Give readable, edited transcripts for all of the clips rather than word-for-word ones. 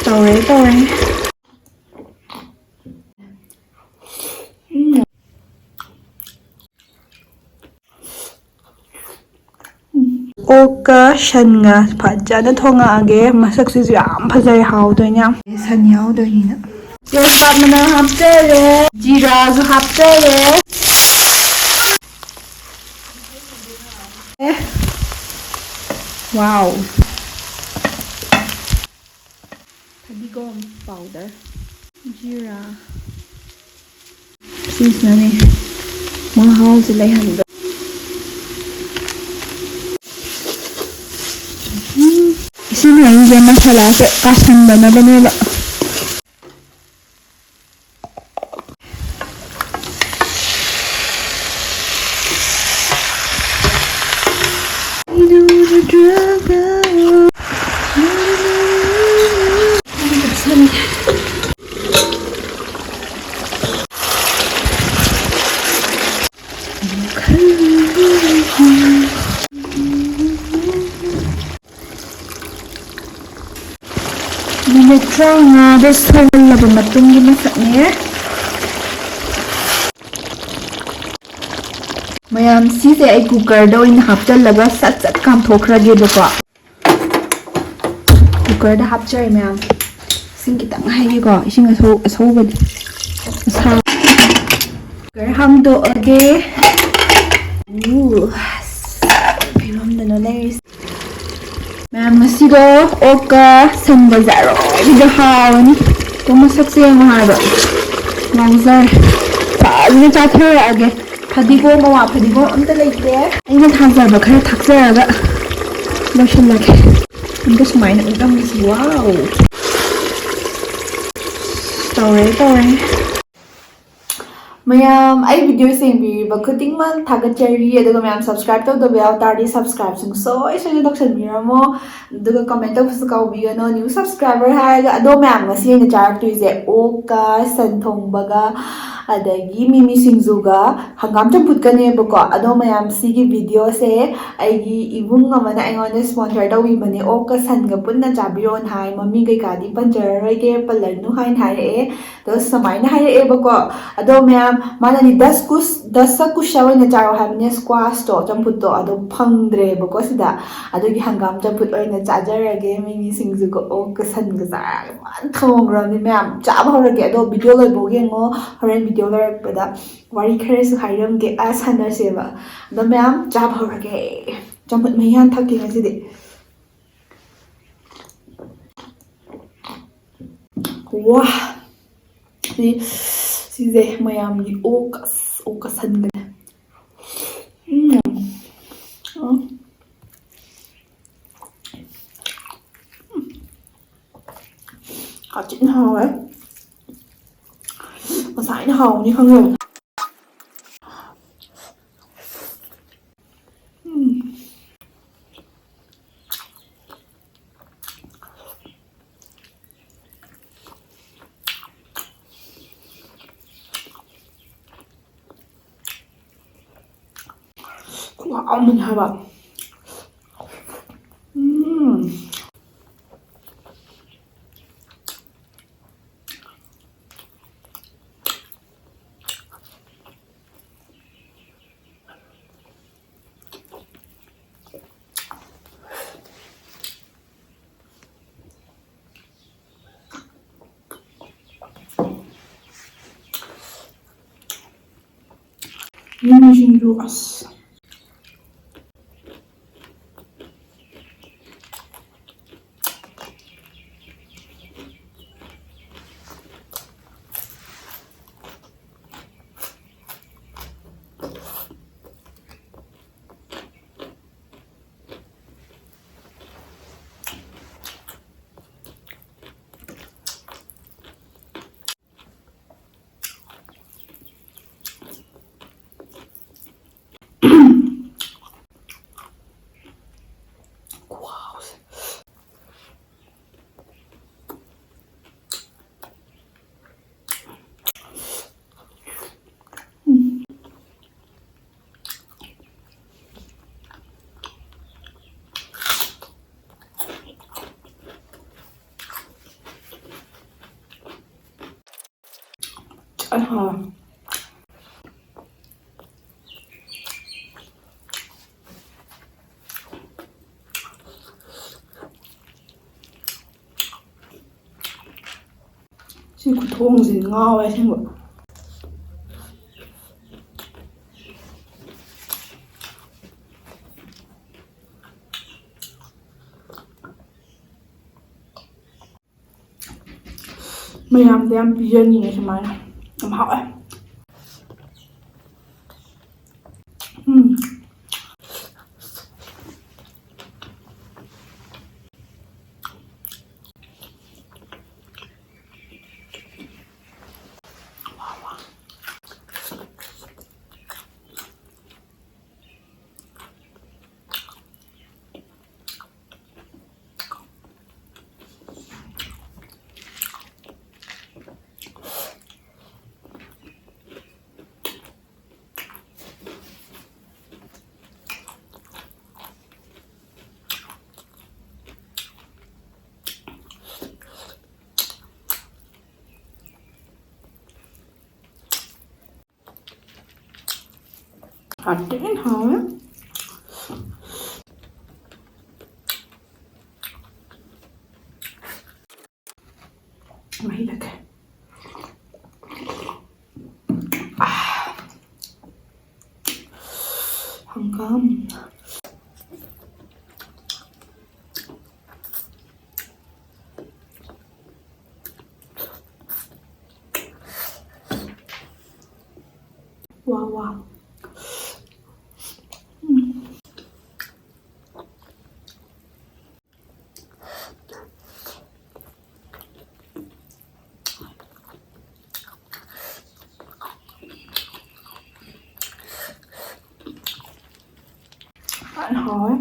Tore. ꯑꯣꯛꯀ ꯁꯟꯒ ꯐꯖꯅ ꯊꯣꯡꯉꯛꯑꯒꯦ ꯃꯁꯛꯁꯤꯁꯨ ꯌꯥꯝ ꯐꯖꯩ ꯍꯥꯎꯗꯣꯏꯅꯦ ꯌꯥꯝ ꯁꯟ ꯌꯥꯎꯗꯣꯏꯅꯤꯅ ꯇꯦꯖꯄꯥꯠ ꯃꯅꯥ ꯍꯥꯞꯆꯔꯦ ꯖꯤꯔꯥꯁꯨ ꯍꯥꯞꯆꯔꯦ ꯋꯥꯎ ꯐꯗꯤꯒꯣꯝ ꯄꯥꯎꯗꯔ ꯖꯤꯔꯥ ꯁꯤꯁꯤꯅꯅꯦ ꯃꯍꯥꯎꯁꯦ ꯂꯩꯍꯟꯕ 이시는 이제만 잘라서 가슴만 하려면 미니트 트라우마를 서울라고 맛동기 맛있네. ꯃꯌꯥꯝ ꯁꯤꯁꯦ ꯑꯩ ꯀꯨꯀꯔꯗ ꯑꯣꯏꯅ ꯍꯥꯞꯆꯜꯂꯒ ꯁꯠ ꯁꯠ ꯀꯥꯝꯊꯣꯛꯈ꯭ꯔꯒꯦꯕꯀꯣ ꯀꯨꯀꯔꯗ ꯍꯥꯞꯆꯔꯦ ꯃꯌꯥꯝ ꯏꯁꯤꯡ ꯈꯤꯇꯪ ꯍꯩꯒꯦꯀꯣ ꯏꯁꯤꯡ ꯑꯁꯧꯕꯗꯤ ꯀꯨꯀꯔ ꯍꯥꯡꯗꯣꯛꯑꯒꯦ ꯐꯤꯕꯝꯗꯅ ꯂꯩꯔꯤꯁꯦ ꯃꯌꯥꯝ ꯉꯁꯤꯗꯣ ꯑꯣꯛꯀ ꯁꯟꯒꯁꯦ ꯑꯔꯣꯏꯕꯤꯗ ꯍꯥꯎꯔꯅꯤ ꯇꯣ ꯃꯁꯛꯁꯦ ꯌꯦꯡꯉꯣ ꯍꯥꯏꯕ ꯉꯥꯎꯖꯔꯦ ꯐꯖꯅ ꯆꯥꯊꯔꯛꯑꯒꯦ ꯐꯗꯤꯒꯣꯝ ꯃꯋꯥ ꯐꯗꯤꯒꯣꯝ ꯑꯝꯇ ꯂꯩꯇꯦ ꯑꯩꯅ ꯊꯥꯖꯕ ꯈꯔ ꯊꯥꯛꯆꯔꯒ ꯂꯣꯏꯁꯤꯜꯂꯒꯦ ꯑꯝꯇ ꯁꯨꯃꯥꯏꯅ ꯎꯇꯝꯁꯤ ꯋꯥꯎ ꯇꯧꯔꯦ ꯃꯌꯥꯝ ꯑꯩ ꯚꯤꯗꯤꯑꯣ ꯌꯦꯡꯕꯤꯔꯤꯕ ꯈꯨꯗꯤꯡꯃꯛ ꯊꯥꯒꯠꯆꯔꯤ ꯑꯗꯨꯒ ꯃꯌꯥꯝ ꯁꯕꯁꯀ꯭ꯔꯥꯏꯕ ꯇꯧꯗꯕ ꯌꯥꯎ ꯇꯥꯔꯗꯤ ꯁꯕꯁꯀ꯭ꯔꯥꯏꯕ ꯁꯣꯏꯗꯅ ꯇꯧꯁꯟꯕꯤꯔꯝꯃꯣ ꯑꯗꯨꯒ ꯀꯃꯦꯟ ꯇꯧꯕꯁꯨ ꯀꯥꯎꯕꯤꯒꯅꯣ ꯅ꯭ꯌꯨ ꯁꯕꯁꯀ꯭ꯔꯥꯏꯕꯔ ꯍꯥꯏꯔꯒ ꯑꯗꯣ ꯃꯌꯥꯝ ꯉꯁꯤ ꯑꯩꯅ ꯆꯥꯔꯛꯇꯣꯏꯁꯦ ꯑꯣꯛꯀ ꯁꯟ ꯊꯣꯡꯕꯒ ꯑꯗꯒꯤ ꯃꯤꯃꯤ ꯁꯤꯡꯖꯨꯒ ꯍꯪꯒꯥꯝ ꯆꯝꯐꯨꯠꯀꯅꯦꯕꯀꯣ ꯑꯗꯣ ꯃꯌꯥꯝ ꯁꯤꯒꯤ ꯚꯤꯗꯤꯑꯣꯁꯦ ꯑꯩꯒꯤ ꯏꯕꯨꯡ ꯑꯃꯅ ꯑꯩꯉꯣꯟꯗ ꯁ꯭ꯄꯣꯟꯁꯔ ꯇꯧꯕꯤꯕꯅꯦ ꯑꯣꯛꯀ ꯁꯟꯒ ꯄꯨꯟꯅ ꯆꯥꯕꯤꯔꯣꯅ ꯍꯥꯏ ꯃꯃꯤꯡ ꯀꯩꯀꯥꯗꯤ ꯄꯟꯖꯔꯔꯣꯏꯒꯦ ꯄꯜꯂꯅꯨ ꯍꯥꯏꯅ ꯍꯥꯏꯔꯛꯑꯦ ꯑꯗꯣ ꯁꯨꯃꯥꯏꯅ ꯍꯥꯏꯔꯛꯑꯦꯕꯀꯣ ꯑꯗꯣ ꯃꯌꯥꯝ ꯃꯥꯅꯗꯤ ꯗꯁ ꯀꯨꯁ ꯑꯣꯏꯅ ꯆꯥꯔꯣ ꯍꯥꯏꯕꯅꯦ ꯁ꯭ꯀ꯭ꯋꯥꯁꯇꯣ ꯆꯝꯐꯨꯠꯇꯣ ꯑꯗꯣ ꯐꯪꯗ꯭ꯔꯦꯕꯀꯣ ꯁꯤꯗ ꯑꯗꯨꯒꯤ ꯍꯪꯒꯥꯝ ꯆꯝꯐꯨꯠ ꯑꯣꯏꯅ ꯆꯥꯖꯔꯒꯦ ꯃꯤꯃꯤ ꯁꯤꯡꯖꯨꯒ ꯑꯣꯛꯀ ꯁꯟꯒ ꯆꯥꯔꯒ ꯐꯖꯅ ꯊꯣꯡꯈ꯭ꯔꯕꯅꯤ ꯃꯌꯥꯝ ꯆꯥꯕ ꯍꯧꯔꯒꯦ ꯑꯗꯣ ꯚꯤꯗꯤꯑꯣ ꯂꯣꯏꯐꯥꯎ ꯌꯦꯡꯉꯣ ꯍꯣꯔꯦꯟ ꯚꯤꯗꯤꯑꯣ ꯂꯣꯏꯔꯛꯄꯗ ꯋꯥꯔꯤ ꯈꯔꯁꯨ ꯍꯥꯏꯔꯝꯒꯦ ꯁꯥꯟꯅꯁꯦꯕ ꯑꯗꯣ ꯃꯌꯥꯝ ꯆꯥꯕ ꯍꯧꯔꯒꯦ ꯆꯝꯐꯨꯠ ꯃꯍꯤ ꯍꯥꯟꯅ ꯊꯛꯀꯦ ꯉꯁꯤꯗꯤ ꯋꯥ ꯁꯤꯁꯦ ꯃꯌꯥꯝꯒꯤ ꯑꯣꯛꯀ ꯁꯟꯒꯅꯦ ꯍꯥꯎꯆꯤꯟ ꯍꯥꯎꯋꯦ ꯉꯁꯥꯏꯅ ꯍꯥꯎꯅꯤ ꯈꯪꯉꯦ ꯈꯨꯍꯥꯎꯑꯃꯅꯤ ꯍꯥꯏꯕ 미미 신주 왔어. ꯍꯥꯎꯋꯦ. ꯁꯤ ꯈꯨꯊꯣꯡꯁꯤ ꯉꯥꯎꯋꯦ ꯑꯁꯦꯡꯕ. ꯃꯌꯥꯝꯗ ꯌꯥꯝ ꯄꯤꯖꯅꯤꯡꯉꯦ ꯁꯨꯃꯥꯏꯅ. ꯌꯥꯝ ꯍꯥꯎꯋꯦ. Hardin hauwe. Mày được. Hangam. Wow, wow. Bạn hỏi.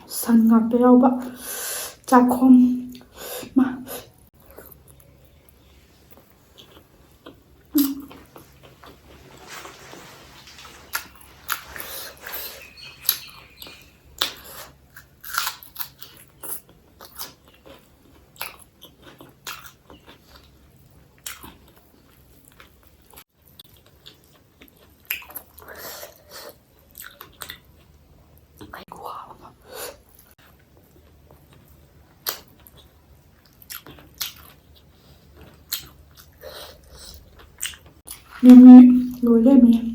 Săn ngạc béo bạ. Chạc khom. Mà. Yummy. Lối lên mình.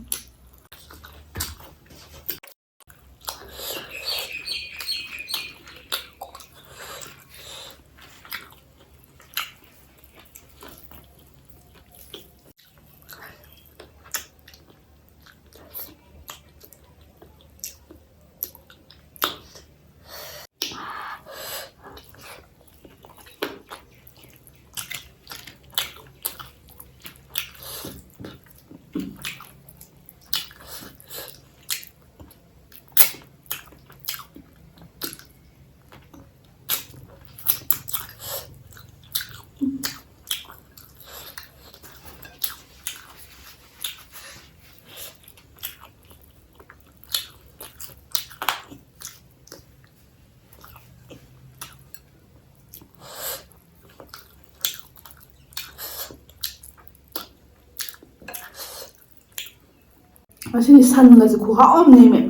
Masih san nga zi khuhaom ni me.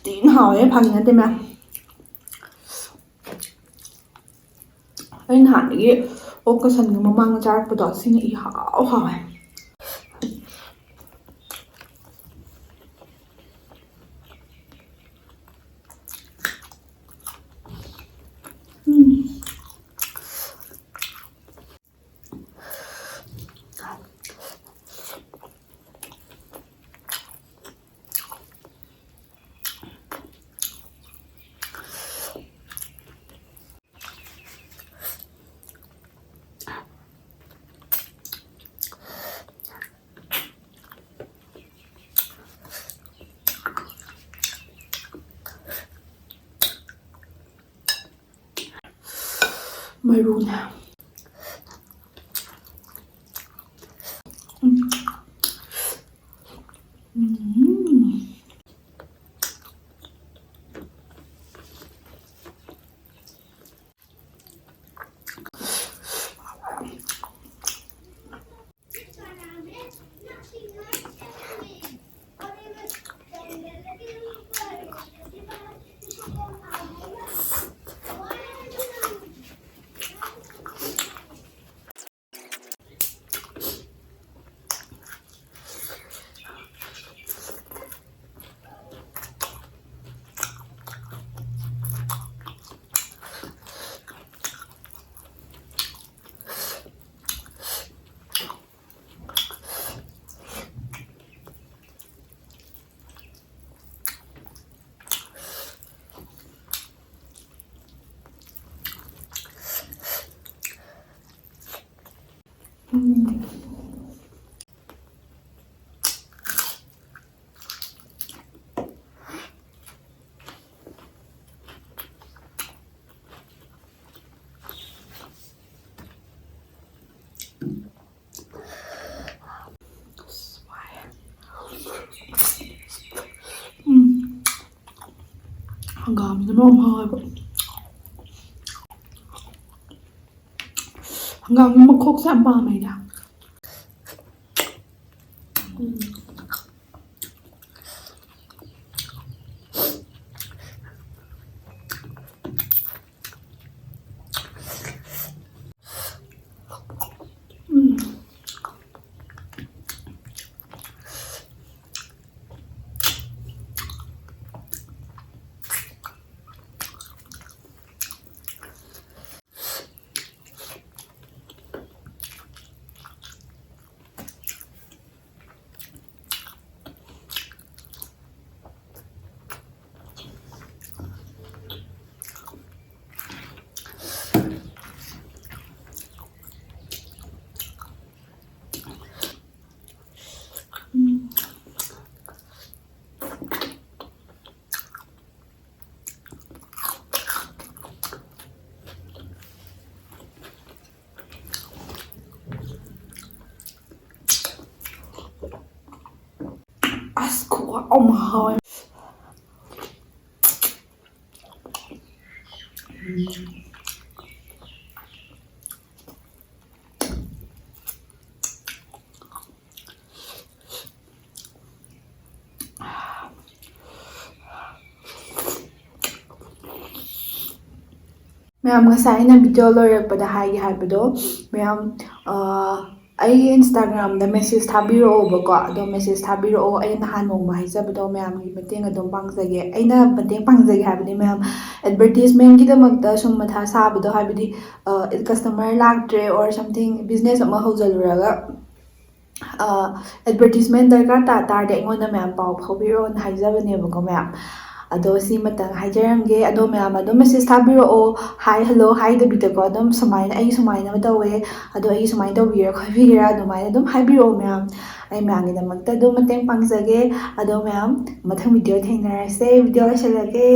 Tin hao e phang na te me. Anh hạn cái ô cái san nga mamang jar pa do sin i hao hao e. ꯃꯔꯨꯅꯦ. ꯍꯪꯒꯥꯝꯁꯦ ꯃꯔꯣꯝ ꯍꯥꯎꯋꯦꯕ. ꯍꯪꯒꯥꯝꯒꯤ ꯃꯈꯣꯛꯁꯦ ꯌꯥꯝ ꯄꯥꯝꯃꯦ ꯑꯩꯗꯤ. ꯑꯁ ꯈꯨꯍꯥꯎ ꯑꯃ ꯍꯥꯎꯋꯦ. ꯃꯌꯥꯝ ꯉꯁꯥꯏ ꯑꯩꯅ ꯚꯤꯗꯤꯑꯣ ꯂꯣꯏꯔꯛꯄꯗ ꯍꯥꯏꯒꯦ ꯍꯥꯏꯕꯗꯣ, ꯃꯌꯥꯝ ꯑꯩꯒꯤ ꯏꯟꯁꯇꯥꯒ꯭ꯔꯥꯝꯗ ꯃꯦꯁꯦꯖ ꯊꯥꯕꯤꯔꯛꯑꯣꯕꯀꯣ. ꯑꯗꯣ ꯃꯦꯁꯦꯖ ꯊꯥꯕꯤꯔꯛꯑꯣ. ꯑꯩ ꯅꯍꯥꯟ ꯅꯣꯡꯃ ꯍꯥꯏꯖꯕꯗꯣ ꯃꯌꯥꯝꯒꯤ ꯃꯇꯦꯡ ꯑꯗꯨꯝ ꯄꯥꯡꯖꯒꯦ. ꯑꯩꯅ ꯃꯇꯦꯡ ꯄꯥꯡꯖꯒꯦ ꯍꯥꯏꯕꯗꯤ ꯃꯌꯥꯝ ꯑꯦꯗꯚꯔꯇꯤꯁꯃꯦꯟꯒꯤꯗꯃꯛꯇ ꯁꯨꯝ ꯃꯊꯥ ꯁꯥꯕꯗꯣ, ꯍꯥꯏꯕꯗꯤ ꯀꯁꯇꯃꯔ ꯂꯥꯛꯇ꯭ꯔꯦ ꯑꯣꯔ ꯁꯝꯊꯤꯡ ꯕꯤꯖꯤꯅꯦꯁ ꯑꯃ ꯍꯧꯖꯤꯜꯂꯨꯔꯒ ꯑꯦꯗꯚꯔꯇꯤꯁꯃꯦꯟ ꯗꯔꯀꯥꯔ ꯇꯥꯔꯗꯤ ꯑꯩꯉꯣꯟꯗ ꯃꯌꯥꯝ ꯄꯥꯎ ꯐꯥꯎꯕꯤꯔꯛꯑꯣꯅ ꯍꯥꯏꯖꯕꯅꯦꯕꯀꯣ ꯃꯌꯥꯝ. ꯑꯗꯣ ꯁꯤꯃꯇꯪ ꯍꯥꯏꯖꯔꯝꯒꯦ. ꯑꯗꯣ ꯃꯌꯥꯝ ꯑꯗꯨꯝ ꯃꯦꯁꯦꯖ ꯊꯥꯕꯤꯔꯛꯑꯣ. ꯍꯥꯏ ꯍꯜꯂꯣ ꯍꯥꯏꯗꯕꯤꯗꯀꯣ, ꯑꯗꯨꯝ ꯁꯨꯃꯥꯏꯅ ꯑꯩ ꯁꯨꯃꯥꯏꯅ ꯑꯃ ꯇꯧꯋꯦ, ꯑꯗꯣ ꯑꯩ ꯁꯨꯃꯥꯏꯅ ꯇꯧꯕꯤꯒꯦꯔꯥ ꯈꯣꯠꯄꯤꯒꯦꯔꯥ ꯑꯗꯨꯃꯥꯏꯅ ꯑꯗꯨꯝ ꯍꯥꯏꯕꯤꯔꯛꯑꯣ ꯃꯌꯥꯝ. ꯑꯩ ꯃꯌꯥꯝꯒꯤꯗꯃꯛꯇ ꯑꯗꯨꯝ ꯃꯇꯦꯡ ꯄꯥꯡꯖꯒꯦ. ꯑꯗꯣ ꯃꯌꯥꯝ ꯃꯊꯪ ꯚꯤꯗꯤꯑꯣ ꯊꯦꯡꯅꯔꯁꯦ. ꯚꯤꯗꯤꯑꯣ ꯂꯣꯏꯁꯤꯜꯂꯒꯦ.